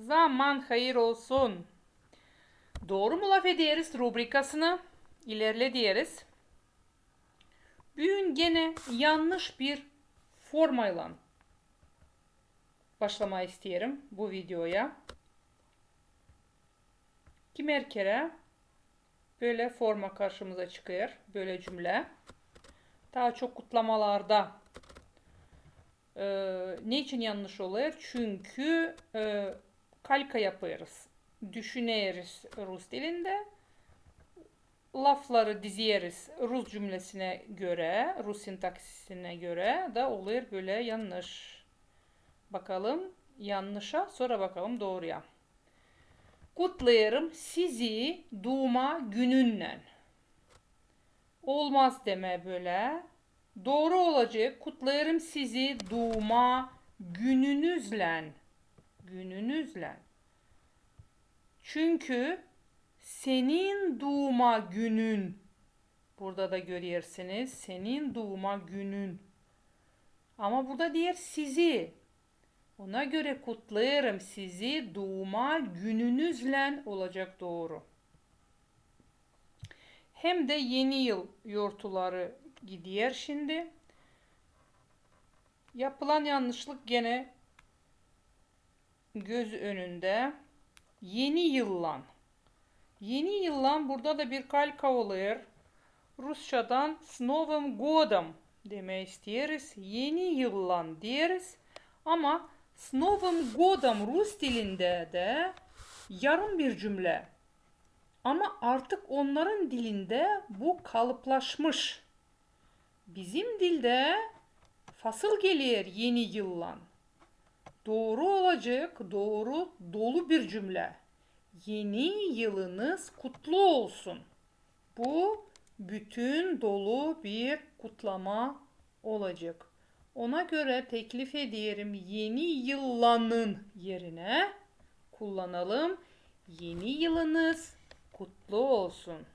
Zaman hayır olsun. Doğru mu laf ederiz rubrikasını ilerle diyeriz. Bugün gene yanlış bir formayla başlamayı isterim bu videoya. Kimer kere böyle forma karşımıza çıkıyor. Böyle cümle. Daha çok kutlamalarda ne için yanlış oluyor? Çünkü kalka yapıyoruz. Düşüneriz Rus dilinde. Lafları dizeriz Rus cümlesine göre, Rus sintaksisine göre da oluyor böyle yanlış. Bakalım yanlışa, sonra bakalım doğruya. Kutlarım sizi doğma gününle. Olmaz deme böyle. Doğru olacak. Kutlarım sizi doğma gününüzle. Gününüzle. Çünkü senin doğma günün. Burada da görüyorsunuz. Senin doğma günün. Ama burada diğer sizi. Ona göre kutlarım sizi doğma gününüzle olacak doğru. Hem de yeni yıl yortuları gidiyor şimdi. Yapılan yanlışlık gene göz önünde. Yeni yıllan. Yeni yıllan burada da bir kalka oluyor. Rusçadan "С Новым годом" demeyi isteriz. Yeni yıllan deriz. Ama "С Новым годом" Rus dilinde de yarım bir cümle. Ama artık onların dilinde bu kalıplaşmış. Bizim dilde fasıl gelir yeni yıllan. Doğru olacak, doğru dolu bir cümle. Yeni yılınız kutlu olsun. Bu bütün dolu bir kutlama olacak. Ona göre teklif ederim yeni yıllanın yerine kullanalım. Yeni yılınız kutlu olsun.